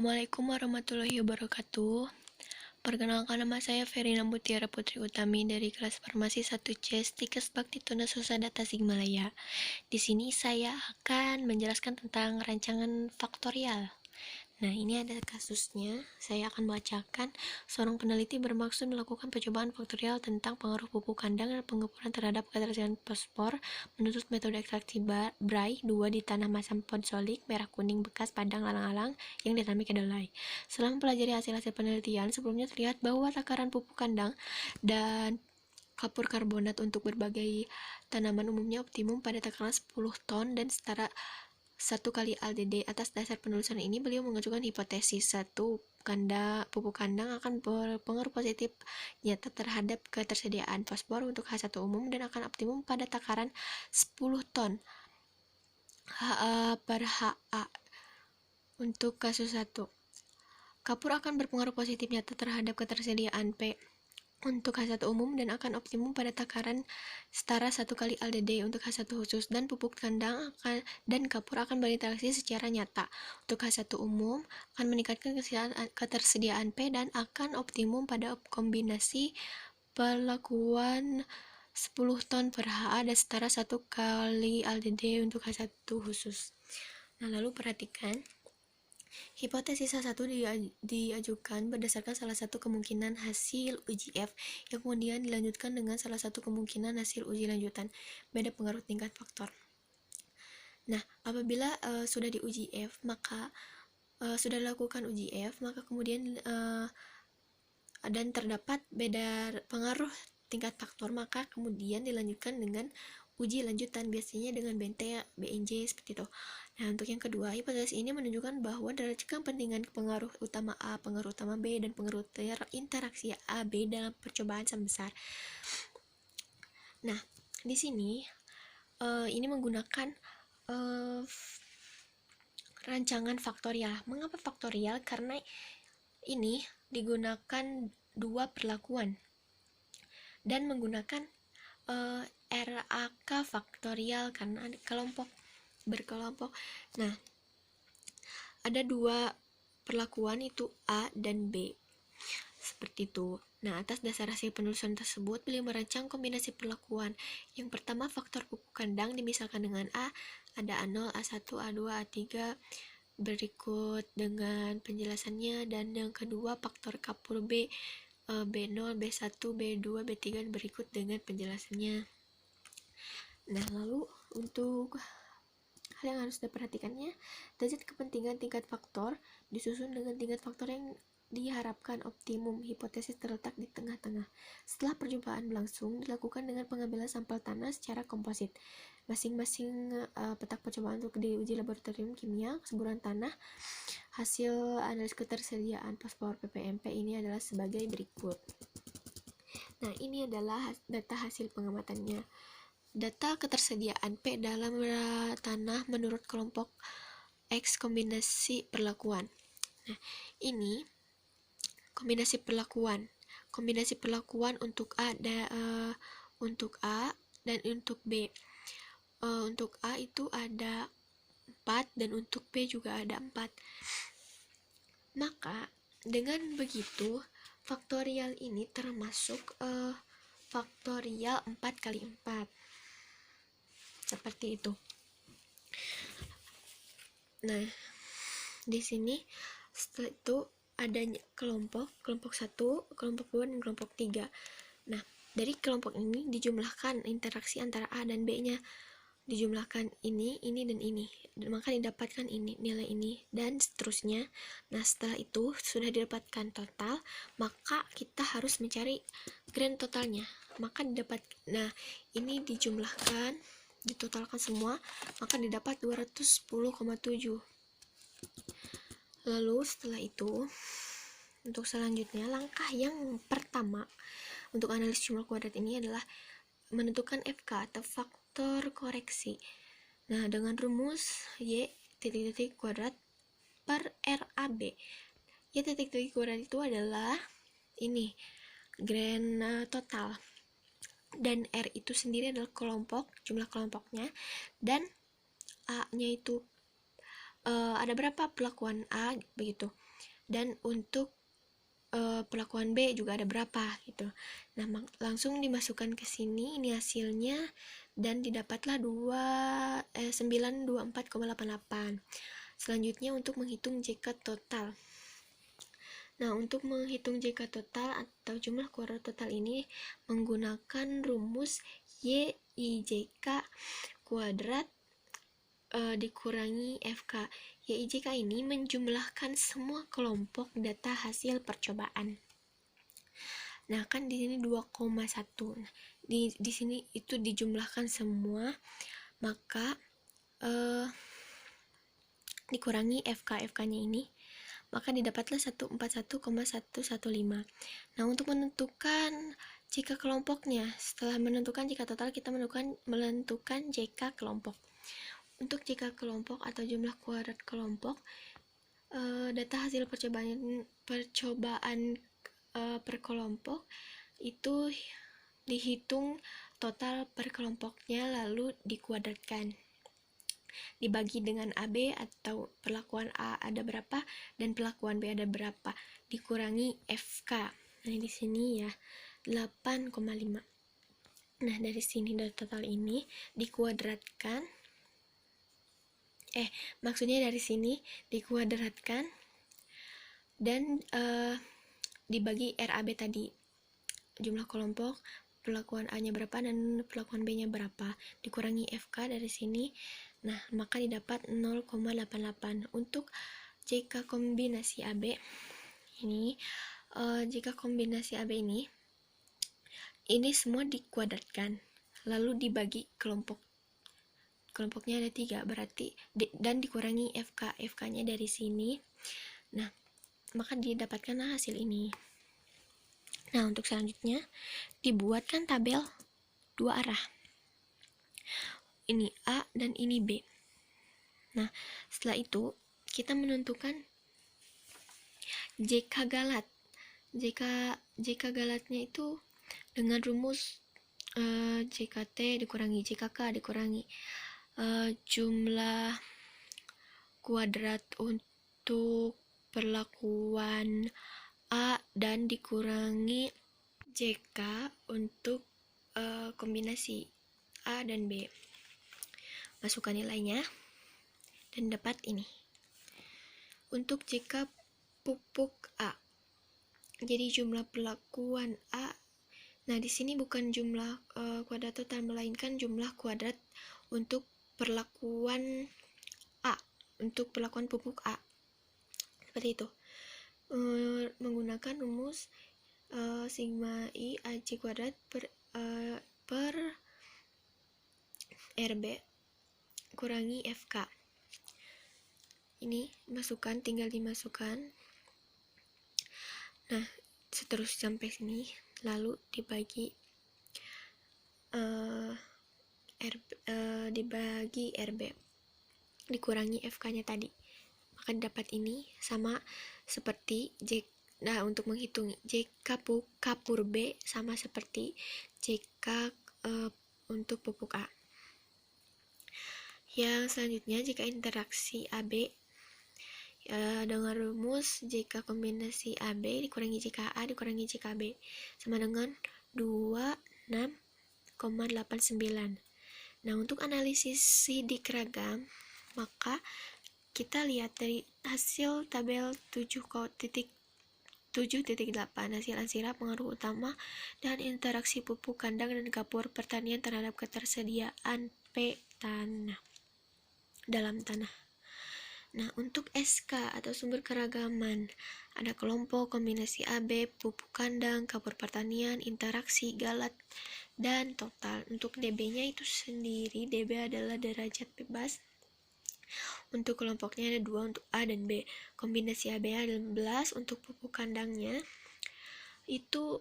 Assalamualaikum warahmatullahi wabarakatuh. Perkenalkan, nama saya Verina Mutiara Putri Utami dari kelas Farmasi 1C Stikes Bakti Tuna Susada Tasikmalaya. Di sini saya akan menjelaskan tentang rancangan faktorial. Nah, ini ada kasusnya. Saya akan bacakan. Seorang peneliti bermaksud melakukan percobaan faktorial tentang pengaruh pupuk kandang dan pengukuran terhadap ketersediaan fosfor menurut metode ekstraksi Bray 2 di tanah masam podzolik merah kuning bekas padang alang-alang yang ditanami kedelai. Setelah mempelajari hasil-hasil penelitian, sebelumnya terlihat bahwa takaran pupuk kandang dan kapur karbonat untuk berbagai tanaman umumnya optimum pada takaran 10 ton dan setara 1 kali ALDD. Atas dasar penulisan ini, beliau mengajukan hipotesis pupuk kandang akan berpengaruh positif nyata terhadap ketersediaan fosfor untuk H1 umum dan akan optimum pada takaran 10 ton per HA. Untuk kasus 1, kapur akan berpengaruh positif nyata terhadap ketersediaan P untuk H1 umum dan akan optimum pada takaran setara 1 kali ALDD untuk H1 khusus, dan pupuk kandang dan kapur akan berinteraksi secara nyata. Untuk H1 umum akan meningkatkan ketersediaan P dan akan optimum pada kombinasi perlakuan 10 ton per HA dan setara 1 kali ALDD untuk H1 khusus. Nah, lalu perhatikan. Hipotesis H1 diajukan berdasarkan salah satu kemungkinan hasil uji F yang kemudian dilanjutkan dengan salah satu kemungkinan hasil uji lanjutan. Beda pengaruh tingkat faktor. Nah, apabila sudah diuji F, maka sudah dilakukan uji F, maka kemudian dan terdapat beda pengaruh tingkat faktor, maka kemudian dilanjutkan dengan uji lanjutan, biasanya dengan BNT, BNJ, seperti itu. Nah, untuk yang kedua, hipotesis ini menunjukkan bahwa dari kepentingan pengaruh utama A, pengaruh utama B, dan pengaruh interaksi A, B dalam percobaan sama besar. Nah, di sini ini menggunakan rancangan faktorial. Mengapa faktorial? Karena ini digunakan dua perlakuan dan menggunakan RAK faktorial karena ada berkelompok. Nah, ada dua perlakuan, itu A dan B, seperti itu. Nah, atas dasar hasil penulisan tersebut, beliau merancang kombinasi perlakuan. Yang pertama, faktor pupuk kandang dimisalkan dengan A, ada A0, A1, A2, A3, berikut dengan penjelasannya. Dan yang kedua, faktor kapur B, B0, B1, B2, B3, berikut dengan penjelasannya. Nah, lalu untuk hal yang harus diperhatikannya, derajat kepentingan tingkat faktor disusun dengan tingkat faktor yang diharapkan optimum. Hipotesis terletak di tengah-tengah. Setelah percobaan berlangsung, dilakukan dengan pengambilan sampel tanah secara komposit. Masing-masing petak percobaan untuk diuji laboratorium kimia, semburan tanah, hasil analisis ketersediaan fosfor PPMP ini adalah sebagai berikut. Nah, ini adalah data hasil pengamatannya. Data ketersediaan P dalam tanah menurut kelompok X kombinasi perlakuan. Nah, ini kombinasi perlakuan. Kombinasi perlakuan untuk A dan untuk B. Untuk A itu ada 4 dan untuk B juga ada 4. Maka dengan begitu, faktorial ini termasuk faktorial 4 kali 4. Seperti itu. Nah, di sini setelah itu adanya kelompok 1, kelompok 2, dan kelompok 3. Nah, dari kelompok ini dijumlahkan interaksi antara A dan B-nya. Dijumlahkan ini, dan ini. Dan maka didapatkan ini, nilai ini, dan seterusnya. Nah, setelah itu sudah didapatkan total, maka kita harus mencari grand totalnya. Maka nah, ini dijumlahkan, ditotalkan semua, maka didapat 210,7. Lalu setelah itu, untuk selanjutnya, langkah yang pertama untuk analisis jumlah kuadrat ini adalah menentukan FK atau faktor koreksi. Nah, dengan rumus Y titik kuadrat per RAB. Y titik kuadrat itu adalah ini grand total, dan R itu sendiri adalah kelompok, jumlah kelompoknya, dan A nya itu ada berapa perlakuan A, begitu. dan untuk perlakuan B juga ada berapa gitu. Nah, langsung dimasukkan ke sini, ini hasilnya, dan didapatlah 924,88. Selanjutnya untuk menghitung JK total. Nah, untuk menghitung JK total atau jumlah kuadrat total ini menggunakan rumus YIJK kuadrat dikurangi FK. YIJK ini menjumlahkan semua kelompok data hasil percobaan. Nah, kan di sini 2,1. Nah, di sini itu dijumlahkan semua, maka dikurangi FK-nya ini, maka didapatlah 141,115. Nah, untuk menentukan JK kelompoknya, setelah menentukan JK total, kita menentukan JK kelompok. Untuk JK kelompok atau jumlah kuadrat kelompok, data hasil percobaan per kelompok itu dihitung total per kelompoknya, lalu dikuadratkan, dibagi dengan AB atau perlakuan A ada berapa dan perlakuan B ada berapa, dikurangi FK. Nah, di sini ya 8,5. Nah, dari sini dari total ini dikuadratkan, maksudnya dari sini dikuadratkan dan dibagi RAB tadi, jumlah kelompok, perlakuan A-nya berapa dan perlakuan B-nya berapa, dikurangi FK dari sini. Nah, maka didapat 0,88. Untuk JK kombinasi AB ini, JK kombinasi AB ini semua dikuadratkan lalu dibagi kelompoknya ada 3 berarti dan dikurangi FK-nya dari sini. Nah, maka didapatkanlah hasil ini. Nah, untuk selanjutnya dibuatkan tabel 2 arah, ini A dan ini B. Nah, setelah itu kita menentukan JK galat. JK galatnya itu dengan rumus JKT dikurangi JKK dikurangi jumlah kuadrat untuk perlakuan A dan dikurangi JK untuk kombinasi A dan B. Masukkan nilainya dan dapat ini. Untuk JK pupuk A, jadi jumlah perlakuan A. Nah, di sini bukan jumlah kuadrat total, melainkan jumlah kuadrat untuk perlakuan A, untuk perlakuan pupuk A. Seperti itu. Menggunakan rumus sigma I AC kuadrat per RB kurangi FK. Ini tinggal dimasukkan. Nah, seterusnya sampai sini, lalu dibagi RB dikurangi FK-nya tadi, maka dapat ini sama seperti Nah, untuk menghitung JK kapur B sama seperti JK untuk pupuk A. Yang selanjutnya JK interaksi AB dengan rumus JK kombinasi AB dikurangi JKA dikurangi JKB sama dengan 26,89. Nah, untuk analisis sidik ragam, maka kita lihat dari hasil tabel 7.8 hasil ansira pengaruh utama dan interaksi pupuk kandang dan kapur pertanian terhadap ketersediaan P dalam tanah. Nah, untuk SK atau sumber keragaman, ada kelompok, kombinasi AB, pupuk kandang, kapur pertanian, interaksi, galat, dan total. Untuk DB-nya itu sendiri, DB adalah derajat bebas. Untuk kelompoknya ada 2 untuk A dan B. Kombinasi AB ada 11, untuk pupuk kandangnya itu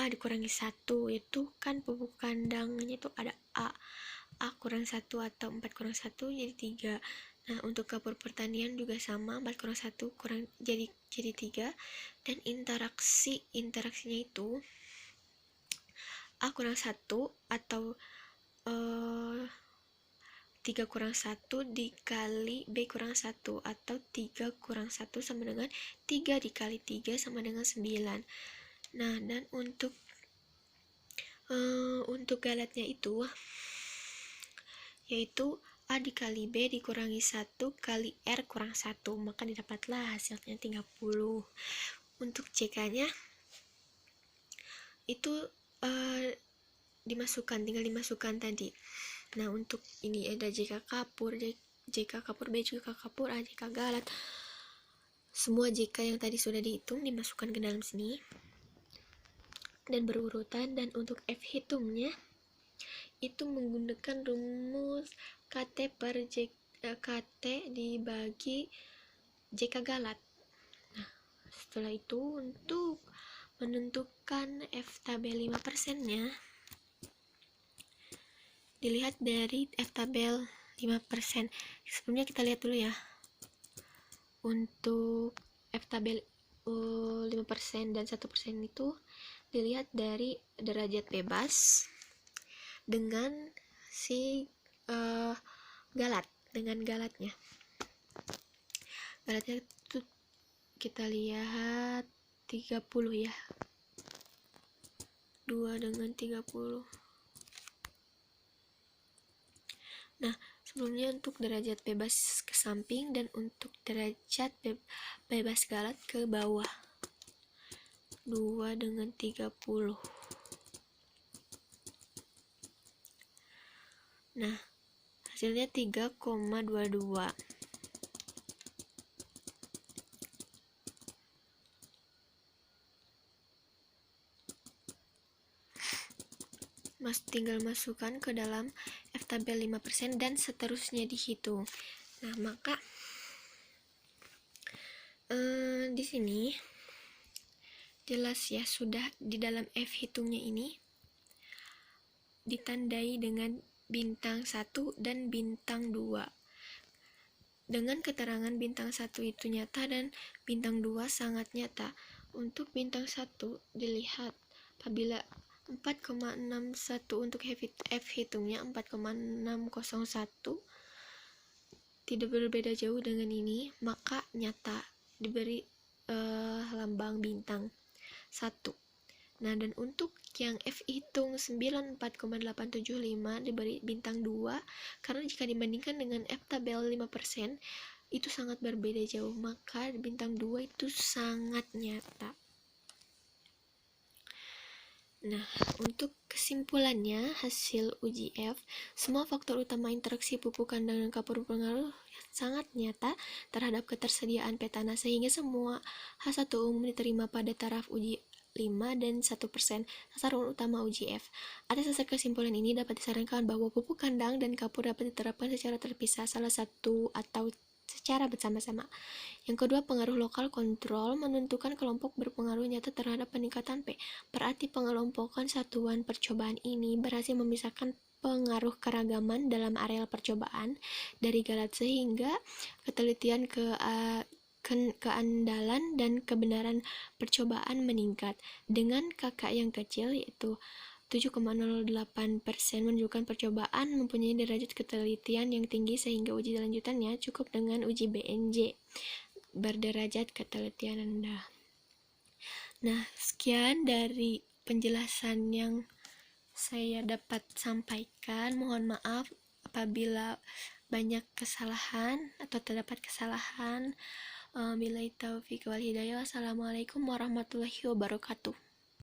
A dikurangi 1, itu kan pupuk kandangnya itu ada A kurang 1 atau 4 kurang 1 jadi 3. Nah, untuk kapur pertanian juga sama, 4 kurang 1 kurang jadi 3. Dan interaksinya itu A kurang 1 atau 3 kurang 1 dikali B kurang 1, atau 3 kurang 1 sama dengan 3 dikali 3 sama dengan 9. Nah, dan untuk galatnya itu yaitu A dikali B dikurangi 1 kali R kurang 1, maka didapatlah hasilnya 30. Untuk CK-nya itu tinggal dimasukkan tadi. Nah, untuk ini ada JK kapur, JK kapur B, JK kapur A, JK galat. Semua JK yang tadi sudah dihitung dimasukkan ke dalam sini dan berurutan. Dan untuk F hitungnya itu menggunakan rumus KT per KT dibagi JK galat. Nah, setelah itu untuk menentukan F tabel 5% nya dilihat dari F tabel 5%. Sebelumnya kita lihat dulu ya. Untuk F tabel 5% dan 1% itu dilihat dari derajat bebas dengan si galat, dengan galatnya. Galatnya itu kita lihat 30 ya. 2 dengan 30. Nah, sebelumnya untuk derajat bebas ke samping dan untuk derajat bebas galat ke bawah. 2 dengan 30. Nah, hasilnya 3,22. Tinggal masukkan ke dalam F tabel 5% dan seterusnya dihitung. Nah, maka di sini jelas ya, sudah di dalam F hitungnya ini ditandai dengan bintang 1 dan bintang 2. Dengan keterangan bintang 1 itu nyata dan bintang 2 sangat nyata. Untuk bintang 1 dilihat apabila 4,61 untuk F hitungnya 4,601 tidak berbeda jauh dengan ini, maka nyata, diberi lambang bintang 1. Nah, dan untuk yang F hitung 94,875 diberi bintang 2, karena jika dibandingkan dengan F tabel 5% itu sangat berbeda jauh, maka bintang 2 itu sangat nyata. Nah, untuk kesimpulannya, hasil uji F, semua faktor utama interaksi pupuk kandang dan kapur berpengaruh sangat nyata terhadap ketersediaan petana, sehingga semua H1 umum diterima pada taraf uji 5 dan 1% sasaran utama uji F. Atas dasar kesimpulan ini dapat disarankan bahwa pupuk kandang dan kapur dapat diterapkan secara terpisah, salah satu atau secara bersama-sama. Yang kedua, pengaruh lokal kontrol menentukan kelompok berpengaruh nyata terhadap peningkatan P. Berarti pengelompokan satuan percobaan ini berhasil memisahkan pengaruh keragaman dalam areal percobaan dari galat, sehingga ketelitian keandalan dan kebenaran percobaan meningkat. Dengan kakak yang kecil yaitu 7,08% menunjukkan percobaan mempunyai derajat ketelitian yang tinggi, sehingga uji lanjutannya cukup dengan uji BNJ berderajat ketelitian rendah. Nah, sekian dari penjelasan yang saya dapat sampaikan. Mohon maaf apabila banyak kesalahan atau terdapat kesalahan. Billahi taufiq wal hidayah. Wassalamualaikum warahmatullahi wabarakatuh.